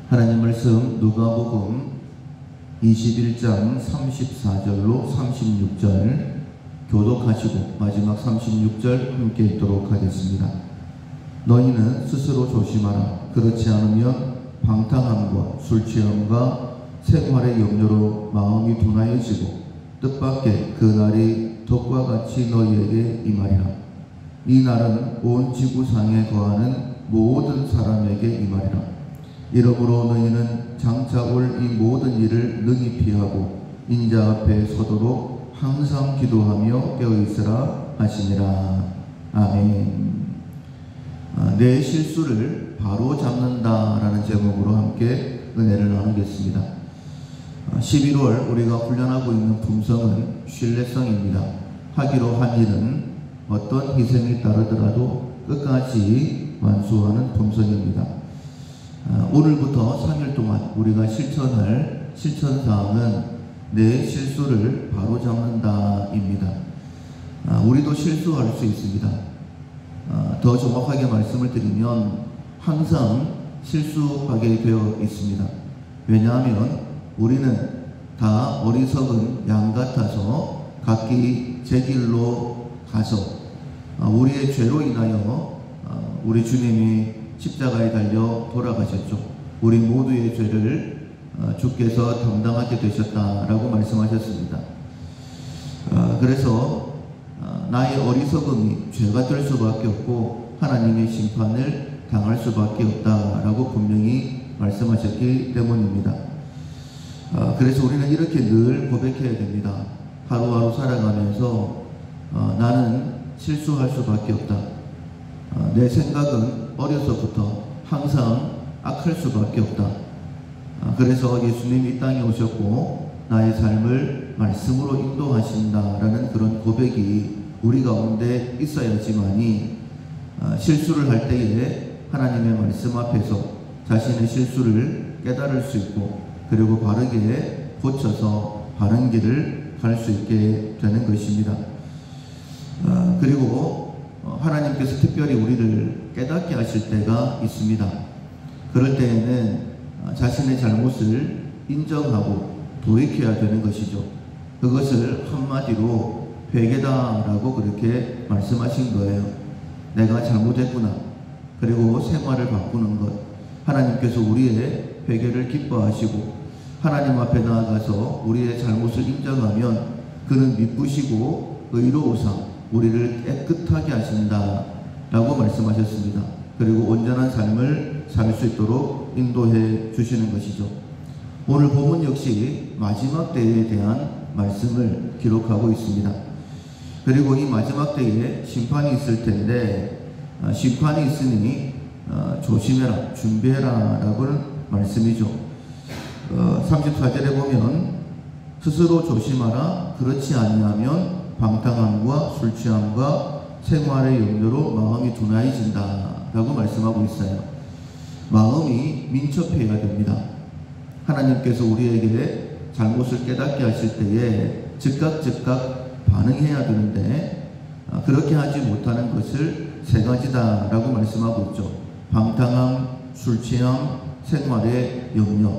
하나님 말씀 누가복음 21장 34절로 36절 교독하시고 마지막 36절 함께 읽도록 하겠습니다. 너희는 스스로 조심하라. 그렇지 않으면 방탕함과 술취함과 생활의 염려로 마음이 둔하여지고 뜻밖의 그 날이 덕과 같이 너희에게 임하리라. 이 날은 온 지구상에 거하는 모든 사람에게 임하리라. 이러므로 너희는 장차 올 이 모든 일을 능히 피하고 인자 앞에 서도록 항상 기도하며 깨어있으라 하시니라. 아멘. 내 실수를 바로 잡는다라는 제목으로 함께 은혜를 나누겠습니다. 11월 우리가 훈련하고 있는 품성은 신뢰성입니다. 하기로 한 일은 어떤 희생이 따르더라도 끝까지 완수하는 품성입니다. 오늘부터 3일 동안 우리가 실천할 실천사항은 내 실수를 바로잡는다입니다. 우리도 실수할 수 있습니다. 더 정확하게 말씀을 드리면 항상 실수하게 되어 있습니다. 왜냐하면 우리는 다 어리석은 양 같아서 각기 제 길로 가서 우리의 죄로 인하여 우리 주님이 십자가에 달려 돌아가셨죠. 우리 모두의 죄를 주께서 담당하게 되셨다라고 말씀하셨습니다. 그래서 나의 어리석음이 죄가 될 수밖에 없고 하나님의 심판을 당할 수밖에 없다라고 분명히 말씀하셨기 때문입니다. 그래서 우리는 이렇게 늘 고백해야 됩니다. 하루하루 살아가면서 나는 실수할 수밖에 없다. 내 생각은 어려서부터 항상 악할 수밖에 없다. 그래서 예수님이 이 땅에 오셨고 나의 삶을 말씀으로 인도하신다라는 그런 고백이 우리 가운데 있어야지만이 실수를 할 때에 하나님의 말씀 앞에서 자신의 실수를 깨달을 수 있고 그리고 바르게 고쳐서 바른 길을 갈 수 있게 되는 것입니다. 그리고 하나님께서 특별히 우리를 깨닫게 하실 때가 있습니다. 그럴 때에는 자신의 잘못을 인정하고 돌이켜야 되는 것이죠. 그것을 한마디로 회개다라고 그렇게 말씀하신 거예요. 내가 잘못했구나. 그리고 생활을 바꾸는 것. 하나님께서 우리의 회개를 기뻐하시고 하나님 앞에 나아가서 우리의 잘못을 인정하면 그는 미쁘시고 의로우사 우리를 깨끗하게 하신다라고 말씀하셨습니다. 그리고 온전한 삶을 살 수 있도록 인도해 주시는 것이죠. 오늘 본문 역시 마지막 때에 대한 말씀을 기록하고 있습니다. 그리고 이 마지막 때에 심판이 있을 텐데 심판이 있으니 조심해라, 준비해라 라고 말씀이죠. 34절에 보면 스스로 조심하라. 그렇지 아니하면 방탕함과 술취함과 생활의 염려로 마음이 둔하여진다 라고 말씀하고 있어요. 마음이 민첩해야 됩니다. 하나님께서 우리에게 잘못을 깨닫게 하실 때에 즉각 반응해야 되는데 그렇게 하지 못하는 것을 세 가지다 라고 말씀하고 있죠. 방탕함, 술취함, 생활의 염려.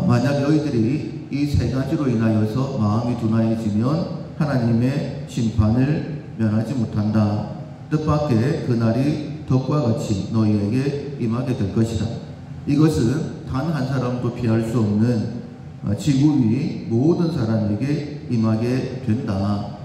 만약 너희들이 이 세 가지로 인하여서 마음이 둔하여지면 하나님의 심판을 면하지 못한다. 뜻밖의 그날이 덕과 같이 너희에게 임하게 될 것이다. 이것은 단 한 사람도 피할 수 없는 지구 위 모든 사람에게 임하게 된다.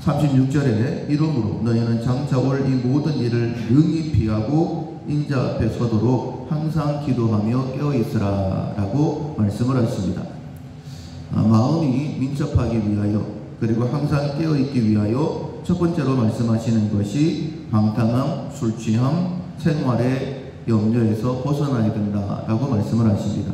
36절에 이러므로 너희는 장차 올 이 모든 일을 능히 피하고 인자 앞에 서도록 항상 기도하며 깨어있으라 라고 말씀을 하십니다. 마음이 민첩하기 위하여 그리고 항상 깨어있기 위하여 첫 번째로 말씀하시는 것이 방탕함, 술취함, 생활의 염려에서 벗어나야 된다라고 말씀을 하십니다.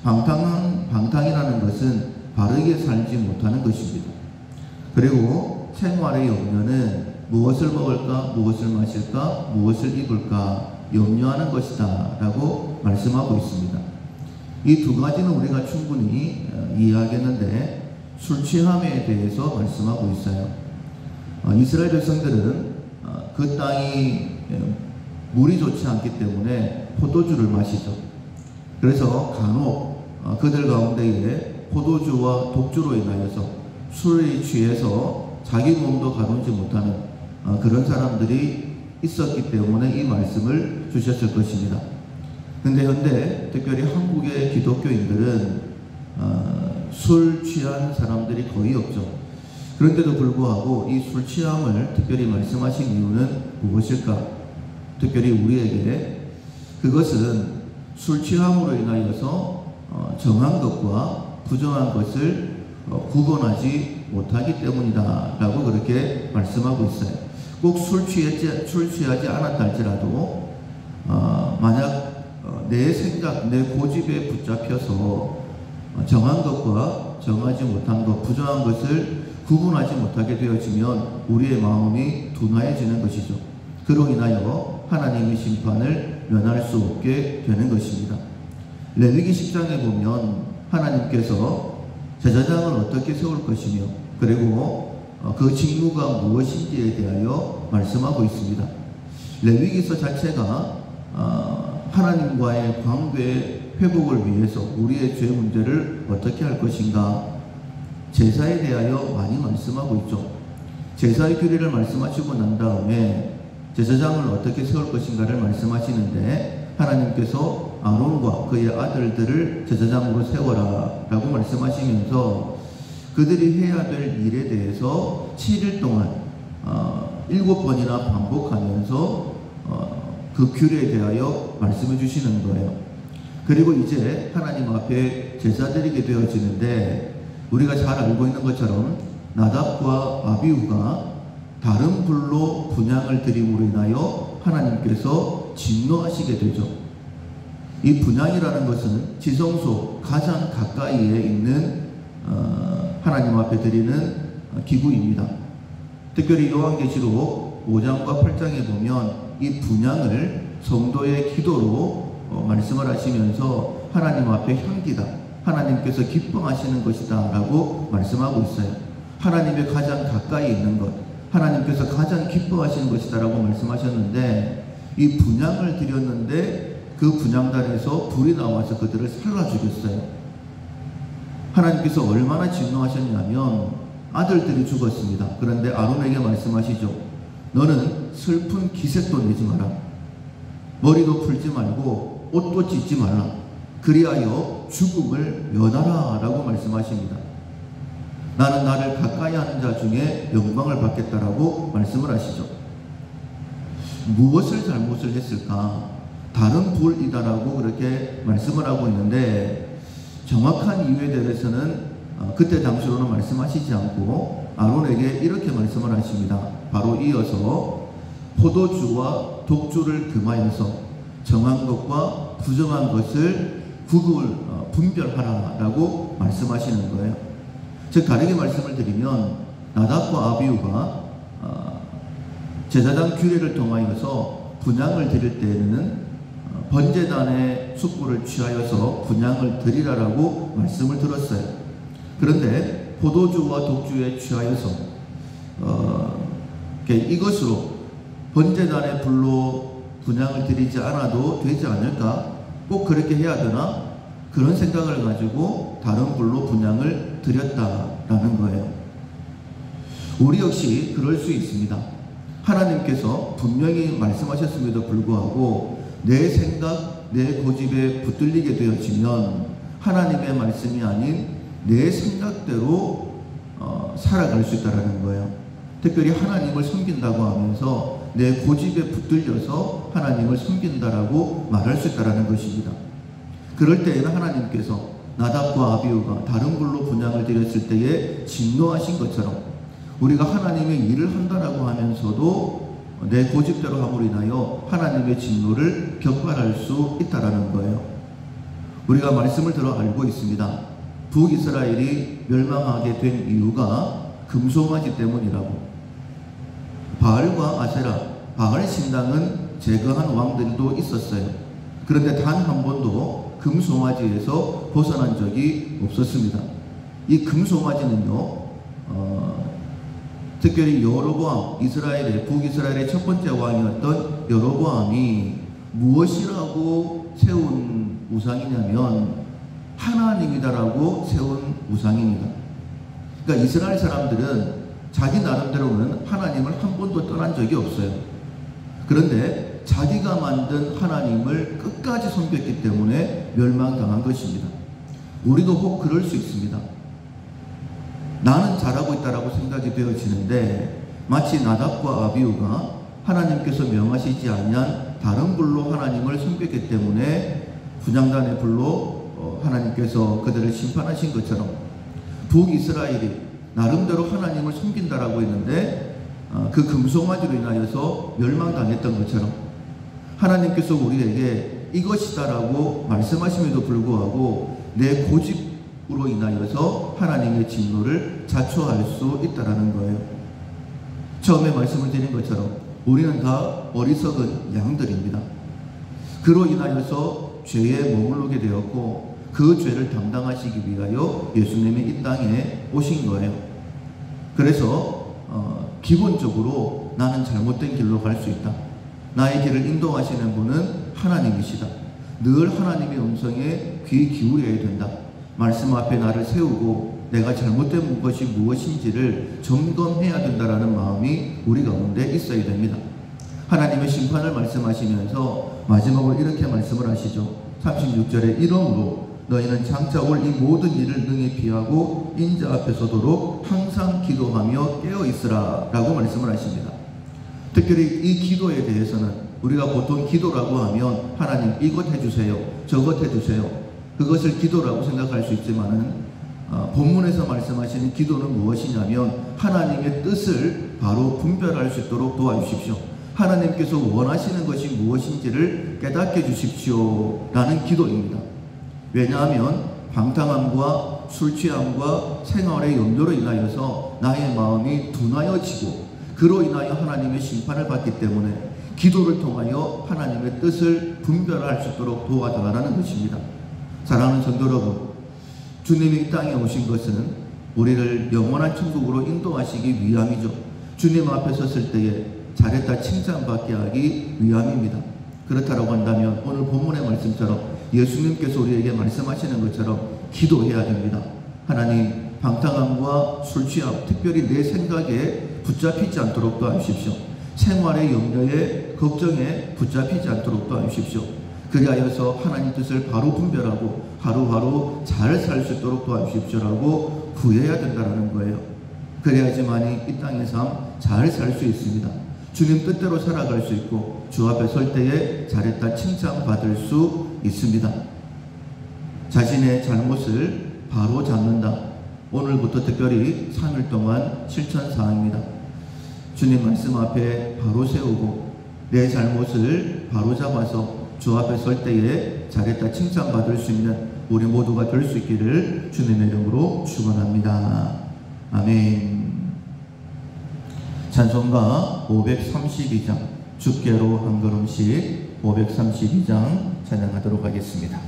방탕이라는 것은 바르게 살지 못하는 것입니다. 그리고 생활의 염려는 무엇을 먹을까, 무엇을 마실까, 무엇을 입을까 염려하는 것이다 라고 말씀하고 있습니다. 이 두 가지는 우리가 충분히 이해하겠는데 술취함에 대해서 말씀하고 있어요. 이스라엘 백성들은 그 땅이 물이 좋지 않기 때문에 포도주를 마시죠. 그래서 간혹 그들 가운데에 포도주와 독주로 인하여서 술에 취해서 자기 몸도 가누지 못하는 그런 사람들이 있었기 때문에 이 말씀을 주셨을 것입니다. 근데 현대 특별히 한국의 기독교인들은 술 취한 사람들이 거의 없죠. 그런데도 불구하고 이 술 취함을 특별히 말씀하신 이유는 무엇일까? 특별히 우리에게 그것은 술 취함으로 인하여서 정한 것과 부정한 것을 구분하지 못하기 때문이다 라고 그렇게 말씀하고 있어요. 꼭 술 취하지 않았다 할지라도 만약 내 생각, 내 고집에 붙잡혀서 정한 것과 정하지 못한 것, 부정한 것을 구분하지 못하게 되어지면 우리의 마음이 둔화해지는 것이죠. 그로 인하여 하나님의 심판을 면할 수 없게 되는 것입니다. 레위기 10장에 보면 하나님께서 제사장을 어떻게 세울 것이며 그리고 그 직무가 무엇인지에 대하여 말씀하고 있습니다. 레위기서 자체가 하나님과의 관계 회복을 위해서 우리의 죄 문제를 어떻게 할 것인가 제사에 대하여 많이 말씀하고 있죠. 제사의 규례를 말씀하시고 난 다음에 제사장을 어떻게 세울 것인가를 말씀하시는데 하나님께서 아론과 그의 아들들을 제사장으로 세워라 라고 말씀하시면서 그들이 해야 될 일에 대해서 7일 동안 7번이나 반복하면서 그 규례에 대하여 말씀해 주시는 거예요. 그리고 이제 하나님 앞에 제사 드리게 되어지는데 우리가 잘 알고 있는 것처럼 나답과 아비후가 다른 불로 분향을 드림으로 인하여 하나님께서 진노하시게 되죠. 이 분향이라는 것은 지성소 가장 가까이에 있는 하나님 앞에 드리는 기구입니다. 특별히 요한계시록 5장과 8장에 보면 이 분향을 성도의 기도로 말씀을 하시면서 하나님 앞에 향기다, 하나님께서 기뻐하시는 것이다 라고 말씀하고 있어요. 하나님의 가장 가까이 있는 것, 하나님께서 가장 기뻐하시는 것이다 라고 말씀하셨는데 이 분향을 드렸는데 그 분향단에서 불이 나와서 그들을 살라 죽였어요. 하나님께서 얼마나 진노하셨냐면 아들들이 죽었습니다. 그런데 아론에게 말씀하시죠. 너는 슬픈 기색도 내지 마라. 머리도 풀지 말고 옷도 찢지 말라. 그리하여 죽음을 면하라 라고 말씀하십니다. 나는 나를 가까이 하는 자 중에 영광을 받겠다라고 말씀을 하시죠. 무엇을 잘못을 했을까? 다른 불이다라고 그렇게 말씀을 하고 있는데 정확한 이유에 대해서는 그때 당시로는 말씀하시지 않고 아론에게 이렇게 말씀을 하십니다. 바로 이어서 포도주와 독주를 금하여서 정한 것과 부정한 것을 분별하라 라고 말씀하시는 거예요. 즉 다르게 말씀을 드리면 나답과 아비후가 제사장 규례를 통하여서 분향을 드릴 때에는 번제단의 숯불을 취하여서 분향을 드리라라고 말씀을 들었어요. 그런데 포도주와 독주에 취하여서 이것으로 번제단의 불로 분향을 드리지 않아도 되지 않을까? 꼭 그렇게 해야 되나? 그런 생각을 가지고 다른 불로 분향을 드렸다라는 거예요. 우리 역시 그럴 수 있습니다. 하나님께서 분명히 말씀하셨음에도 불구하고 내 생각, 내 고집에 붙들리게 되어지면 하나님의 말씀이 아닌 내 생각대로 살아갈 수 있다는 거예요. 특별히 하나님을 섬긴다고 하면서 내 고집에 붙들려서 하나님을 섬긴다라고 말할 수 있다는 것입니다. 그럴 때에는 하나님께서 나답과 아비후가 다른 불로 분향을 드렸을 때에 진노하신 것처럼 우리가 하나님의 일을 한다라고 하면서도 내 고집대로 함으로 인하여 하나님의 진노를 격발할 수 있다라는 거예요. 우리가 말씀을 들어 알고 있습니다. 북이스라엘이 멸망하게 된 이유가 금송아지 때문이라고. 바알과 아세라, 바알 신당은 제거한 왕들도 있었어요. 그런데 단 한 번도 금송아지에서 벗어난 적이 없었습니다. 이 금송아지는요, 특별히 여로보암, 북이스라엘의 첫 번째 왕이었던 여로보암이 무엇이라고 세운 우상이냐면 하나님이다라고 세운 우상입니다. 그러니까 이스라엘 사람들은 자기 나름대로는 하나님을 한 번도 떠난 적이 없어요. 그런데 자기가 만든 하나님을 끝까지 섬겼기 때문에 멸망당한 것입니다. 우리도 혹 그럴 수 있습니다. 나는 잘하고 있다라고 생각이 되어지는데 마치 나답과 아비후가 하나님께서 명하시지 아니한 다른 불로 하나님을 섬겼기 때문에 분향단의 불로 하나님께서 그들을 심판하신 것처럼 북이스라엘이 나름대로 하나님을 섬긴다라고 했는데 그 금송아지로 인하여서 멸망당했던 것처럼 하나님께서 우리에게 이것이다라고 말씀하심에도 불구하고 내 고집으로 인하여서 하나님의 진노를 자초할 수 있다라는 거예요. 처음에 말씀을 드린 것처럼 우리는 다 어리석은 양들입니다. 그로 인하여서 죄에 머무르게 되었고 그 죄를 담당하시기 위하여 예수님이 이 땅에 오신 거예요. 그래서 기본적으로 나는 잘못된 길로 갈 수 있다. 나의 길을 인도하시는 분은 하나님이시다. 늘 하나님의 음성에 귀 기울여야 된다. 말씀 앞에 나를 세우고 내가 잘못된 것이 무엇인지를 점검해야 된다라는 마음이 우리 가운데 있어야 됩니다. 하나님의 심판을 말씀하시면서 마지막으로 이렇게 말씀을 하시죠. 36절에 이러므로 너희는 장차 올 이 모든 일을 능히 피하고 인자 앞에 서도록 항상 기도하며 깨어있으라 라고 말씀을 하십니다. 특별히 이 기도에 대해서는 우리가 보통 기도라고 하면 하나님 이것 해주세요, 저것 해주세요, 그것을 기도라고 생각할 수 있지만은 본문에서 말씀하시는 기도는 무엇이냐면 하나님의 뜻을 바로 분별할 수 있도록 도와주십시오. 하나님께서 원하시는 것이 무엇인지를 깨닫게 주십시오 라는 기도입니다. 왜냐하면 방탕함과 술취함과 생활의 염려로 인하여서 나의 마음이 둔하여지고 그로 인하여 하나님의 심판을 받기 때문에 기도를 통하여 하나님의 뜻을 분별할 수 있도록 도와달라는 것입니다. 사랑하는 성도 여러분, 주님이 이 땅에 오신 것은 우리를 영원한 천국으로 인도하시기 위함이죠. 주님 앞에 섰을 때에 잘했다 칭찬받게 하기 위함입니다. 그렇다고 한다면 오늘 본문의 말씀처럼 예수님께서 우리에게 말씀하시는 것처럼 기도해야 됩니다. 하나님, 방탕함과 술취함, 특별히 내 생각에 붙잡히지 않도록 도와주십시오. 생활의 염려에 걱정에 붙잡히지 않도록 도와주십시오. 그리하여서 하나님 뜻을 바로 분별하고 하루하루 잘 살 수 있도록 도와주십시오라고 구해야 된다는 거예요. 그래야지만이 이 땅의 삶 잘 살 수 있습니다. 주님 뜻대로 살아갈 수 있고 주 앞에 설 때에 잘했다 칭찬받을 수 있습니다. 자신의 잘못을 바로 잡는다. 오늘부터 특별히 3일 동안 실천사항입니다. 주님 말씀 앞에 바로 세우고 내 잘못을 바로 잡아서 주 앞에 설 때에 잘했다 칭찬받을 수 있는 우리 모두가 될 수 있기를 주님의 이름으로 축원합니다. 아멘. 찬송가 532장 주께로 한 걸음씩 532장 찬양하도록 하겠습니다.